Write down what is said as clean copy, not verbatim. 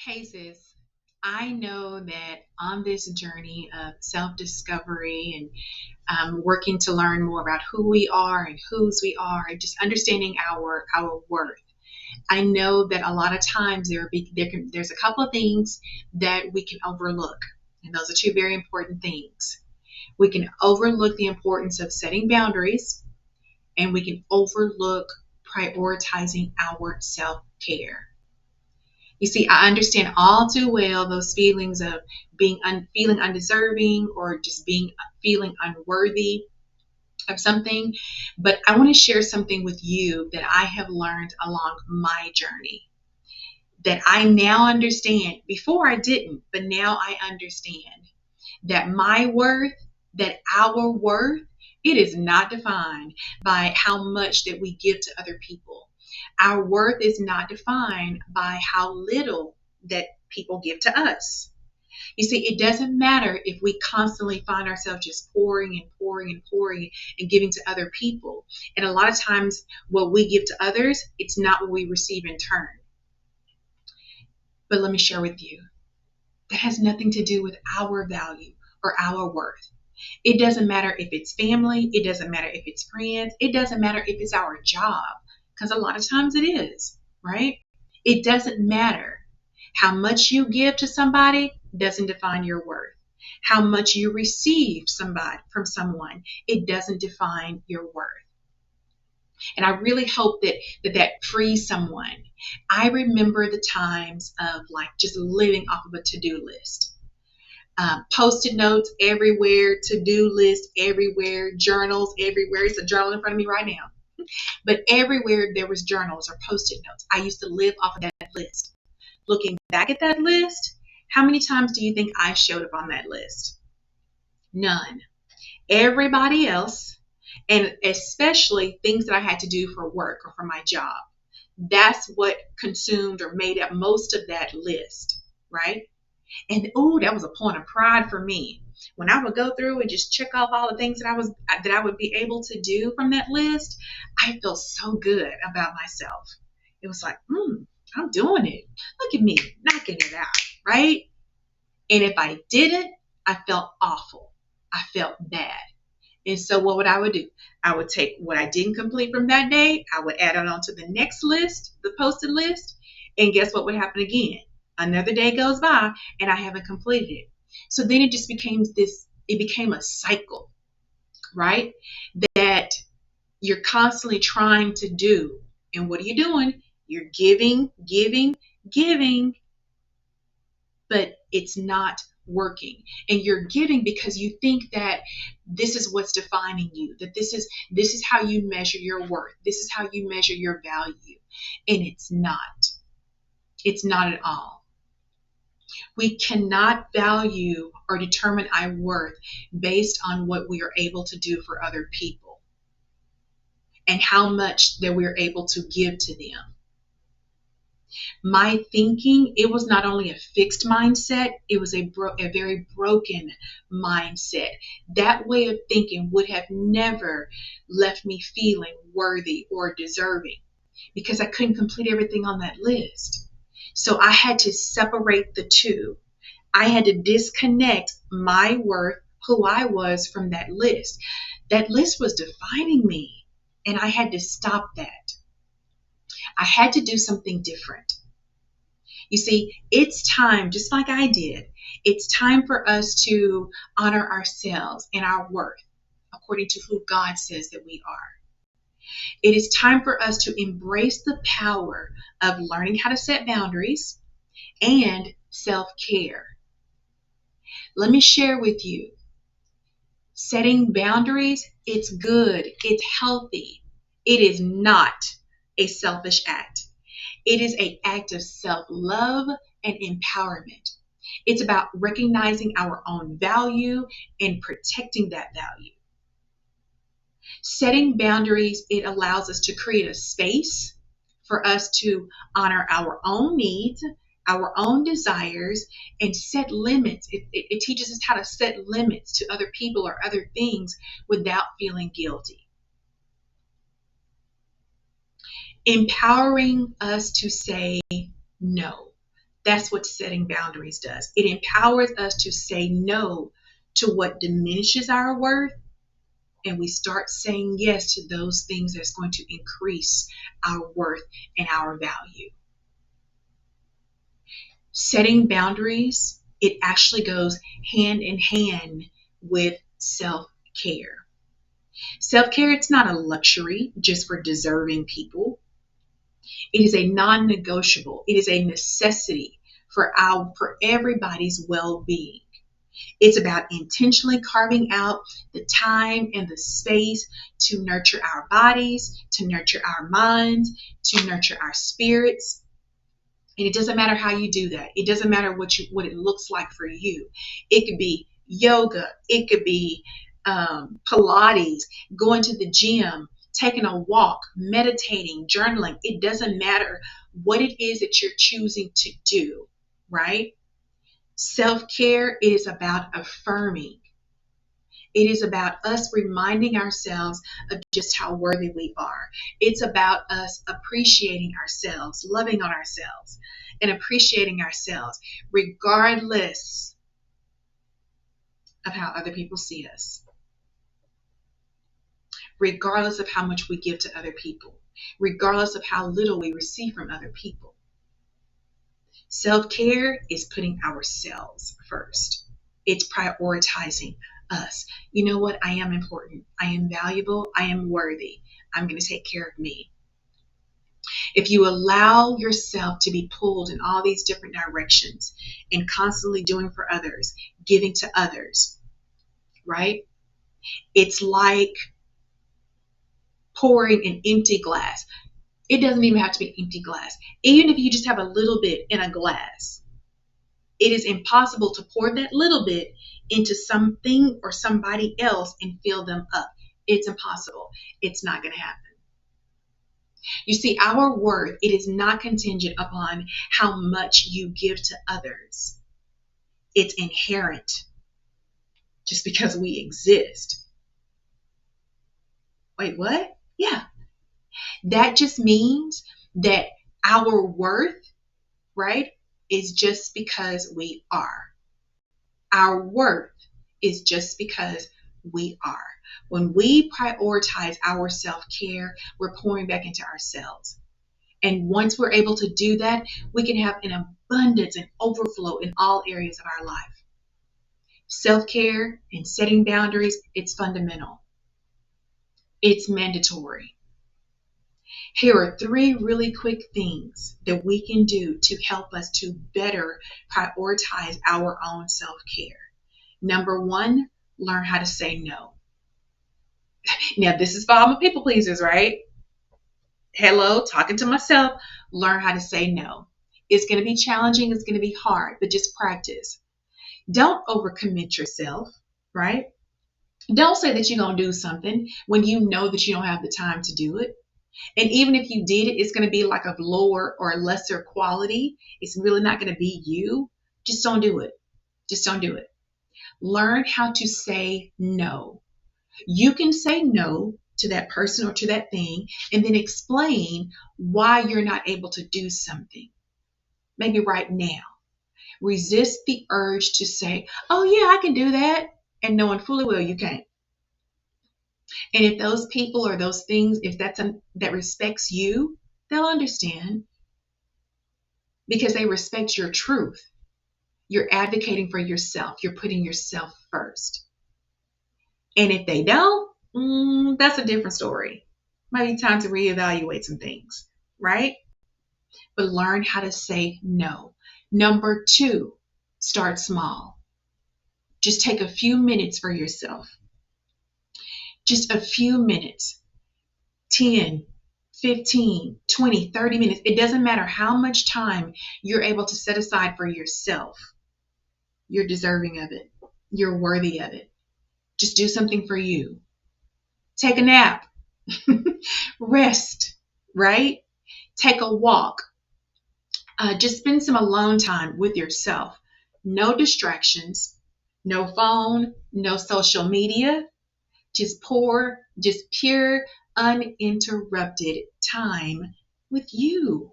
cases, I know that on this journey of self discovery and working to learn more about who we are and whose we are, and just understanding our worth, I know that a lot of times there's a couple of things that we can overlook. And those are two very important things. We can overlook the importance of setting boundaries, and we can overlook prioritizing our self care. You see, I understand all too well those feelings of feeling undeserving or just being feeling unworthy of something, but I want to share something with you that I have learned along my journey that I now understand. Before I didn't, but now I understand that my worth, that our worth, it is not defined by how much that we give to other people. Our worth is not defined by how little that people give to us. You see, it doesn't matter if we constantly find ourselves just pouring and pouring and pouring and giving to other people. And a lot of times, what we give to others, it's not what we receive in turn. But let me share with you, that has nothing to do with our value or our worth. It doesn't matter if it's family, it doesn't matter if it's friends, it doesn't matter if it's our job, because a lot of times it is, right? It doesn't matter. How much you give to somebody doesn't define your worth. How much you receive from someone, it doesn't define your worth. And I really hope that frees someone. I remember the times of like just living off of a to-do list. Post-it notes everywhere, to-do list everywhere, journals everywhere. It's a journal in front of me right now. But everywhere there was journals or post-it notes. I used to live off of that list. Looking back at that list, how many times do you think I showed up on that list? None. Everybody else, and especially things that I had to do for work or for my job, that's what consumed or made up most of that list, right? And oh, that was a point of pride for me. When I would go through and just check off all the things that I would be able to do from that list, I felt so good about myself. It was like, I'm doing it. Look at me knocking it out, right? And if I didn't, I felt awful. I felt bad. And so what would I would do? I would take what I didn't complete from that day, I would add it on to the next list, the posted list, and guess what would happen again? Another day goes by and I haven't completed it. So then it became a cycle, right? That you're constantly trying to do. And what are you doing? You're giving, giving, giving, but it's not working. And you're giving because you think that this is what's defining you, that this is how you measure your worth. This is how you measure your value. And it's not. It's not at all. We cannot value or determine our worth based on what we are able to do for other people and how much that we're able to give to them. My thinking, it was not only a fixed mindset, it was a very broken mindset. That way of thinking would have never left me feeling worthy or deserving because I couldn't complete everything on that list. So I had to separate the two. I had to disconnect my worth, who I was, from that list. That list was defining me, and I had to stop that. I had to do something different. You see, it's time, just like I did, it's time for us to honor ourselves and our worth according to who God says that we are. It is time for us to embrace the power of learning how to set boundaries and self-care. Let me share with you, setting boundaries, it's good, it's healthy. It is not a selfish act. It is an act of self-love and empowerment. It's about recognizing our own value and protecting that value. Setting boundaries, it allows us to create a space for us to honor our own needs, our own desires, and set limits. It teaches us how to set limits to other people or other things without feeling guilty. Empowering us to say no. That's what setting boundaries does. It empowers us to say no to what diminishes our worth, and we start saying yes to those things that's going to increase our worth and our value. Setting boundaries, it actually goes hand in hand with self-care. Self-care, it's not a luxury just for deserving people. It is a non-negotiable. It is a necessity for everybody's well-being. It's about intentionally carving out the time and the space to nurture our bodies, to nurture our minds, to nurture our spirits. And it doesn't matter how you do that. It doesn't matter what it looks like for you. It could be yoga. It could be Pilates, going to the gym, taking a walk, meditating, journaling. It doesn't matter what it is that you're choosing to do, right? Self-care is about affirming. It is about us reminding ourselves of just how worthy we are. It's about us appreciating ourselves, loving on ourselves, and appreciating ourselves, regardless of how other people see us, regardless of how much we give to other people, regardless of how little we receive from other people. Self-care is putting ourselves first. It's prioritizing us. You know what? I am important. I am valuable. I am worthy. I'm going to take care of me. If you allow yourself to be pulled in all these different directions and constantly doing for others, giving to others, right? It's like pouring an empty glass. It doesn't even have to be an empty glass. Even if you just have a little bit in a glass, it is impossible to pour that little bit into something or somebody else and fill them up. It's impossible. It's not going to happen. You see, our worth, it is not contingent upon how much you give to others. It's inherent just because we exist. Wait, what? Yeah. That just means that our worth, right, is just because we are. Our worth is just because we are. When we prioritize our self-care, we're pouring back into ourselves. And once we're able to do that, we can have an abundance and overflow in all areas of our life. Self-care and setting boundaries, it's fundamental. It's mandatory. Here are 3 really quick things that we can do to help us to better prioritize our own self-care. Number 1, learn how to say no. Now, this is for all my people pleasers, right? Hello, talking to myself. Learn how to say no. It's going to be challenging. It's going to be hard, but just practice. Don't overcommit yourself, right? Don't say that you're going to do something when you know that you don't have the time to do it. And even if you did it, it's going to be like of lower or lesser quality. It's really not going to be you. Just don't do it. Just don't do it. Learn how to say no. You can say no to that person or to that thing and then explain why you're not able to do something. Maybe right now. Resist the urge to say, oh yeah, I can do that. And knowing fully well you can't. And if those people or those things, if that respects you, they'll understand because they respect your truth. You're advocating for yourself. You're putting yourself first. And if they don't, that's a different story. Might be time to reevaluate some things, right? But learn how to say no. Number 2, start small. Just take a few minutes for yourself. Just a few minutes. 10, 15, 20, 30 minutes. It doesn't matter how much time you're able to set aside for yourself. You're deserving of it. You're worthy of it. Just do something for you. Take a nap. Rest, right? Take a walk. Just spend some alone time with yourself. No distractions, no phone, no social media. Just pure, uninterrupted time with you.